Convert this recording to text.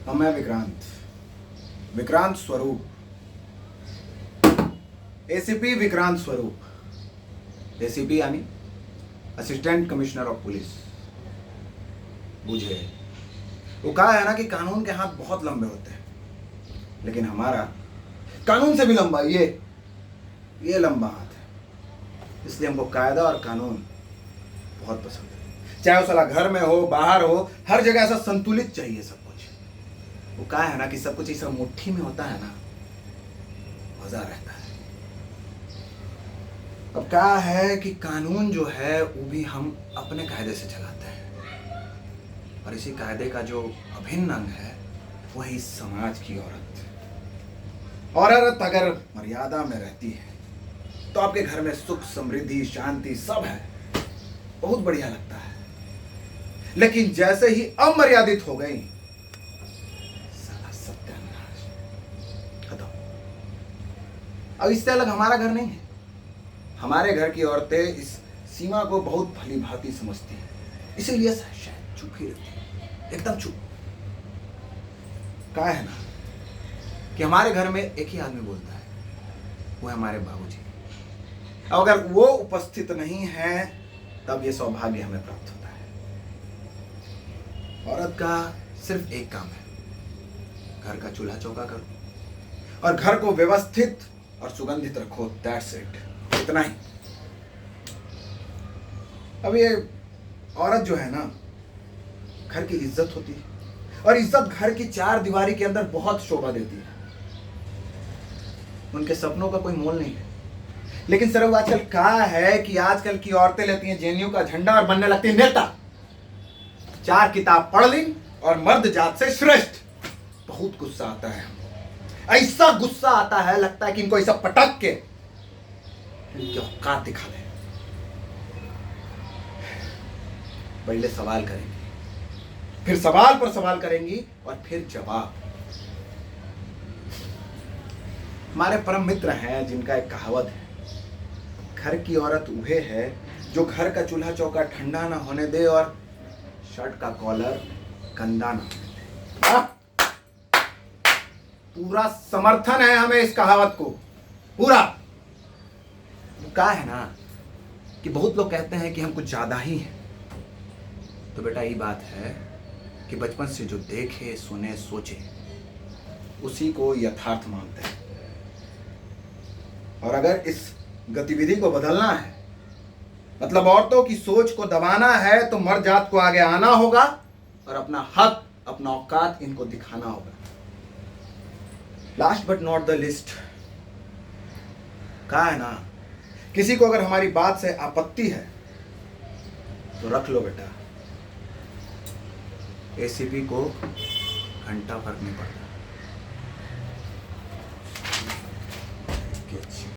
और मैं विक्रांत विक्रांत स्वरूप, एसीपी विक्रांत स्वरूप। एसीपी यानी असिस्टेंट कमिश्नर ऑफ पुलिस। बुझे वो कहा है ना कि कानून के हाथ बहुत लंबे होते हैं, लेकिन हमारा कानून से भी लंबा ये लंबा हाथ है। इसलिए हमको कायदा और कानून बहुत पसंद है। चाहे वो साला घर में हो, बाहर हो, हर जगह ऐसा संतुलित चाहिए सब कुछ। वो कहा है ना कि सब कुछ ऐसा मुट्ठी में होता है ना, मजा रहता है। अब क्या है कि कानून जो है वो भी हम अपने कायदे से चलाते हैं, और इसी कायदे का जो अभिन्न अंग है वही समाज की औरत। औरत अगर मर्यादा में रहती है तो आपके घर में सुख, समृद्धि, शांति सब है, बहुत बढ़िया लगता है। लेकिन जैसे ही अमर्यादित हो गई, साला सत्यानाश, खत्म। अब इससे अलग हमारा घर नहीं है। हमारे घर की औरतें इस सीमा को बहुत भली भांति समझती हैं, इसीलिए शायद चुप ही रहती है, एकदम चुप। क्या है ना कि हमारे घर में एक ही आदमी बोलता है, वो है हमारे बाबूजी। अगर वो उपस्थित नहीं है तब ये सौभाग्य हमें प्राप्त होता है। औरत का सिर्फ एक काम है, घर का चूल्हा चौका करो और घर को व्यवस्थित और सुगंधित रखो। दैट्स इट, इतना ही। अब ये औरत जो है ना, घर की इज्जत होती है, और इज्जत घर की चार दीवारी के अंदर बहुत शोभा देती है। उनके सपनों का कोई मोल नहीं है। लेकिन सर आजकल क्या है कि आजकल की औरतें लेती हैं जेएनयू का झंडा और बनने लगती है नेता। 4 किताब पढ़ ली और मर्द जात से श्रेष्ठ। बहुत गुस्सा आता है हमको, ऐसा गुस्सा आता है लगता है कि इनको ऐसा पटक के इनकी औकात दिखा दे। पहले सवाल करेंगी, फिर सवाल पर सवाल करेंगी, और फिर जवाब। हमारे परम मित्र हैं जिनका एक कहावत है, घर की औरत वह है जो घर का चूल्हा चौका ठंडा ना होने दे और शर्ट का कॉलर गंदा ना होने दे। पूरा समर्थन है हमें इस कहावत को, पूरा। क्या है ना कि बहुत लोग कहते हैं कि हम कुछ ज्यादा ही हैं। तो बेटा ये बात है कि बचपन से जो देखे, सुने, सोचे, उसी को यथार्थ मानते हैं। और अगर इस गतिविधि को बदलना है, मतलब औरतों की सोच को दबाना है, तो मर्द जात को आगे आना होगा और अपना हक, अपना औकात इनको दिखाना होगा। Last but not the list, कहा है ना, किसी को अगर हमारी बात से आपत्ति है तो रख लो बेटा, एसीपी को घंटा फर्क नहीं पड़ता।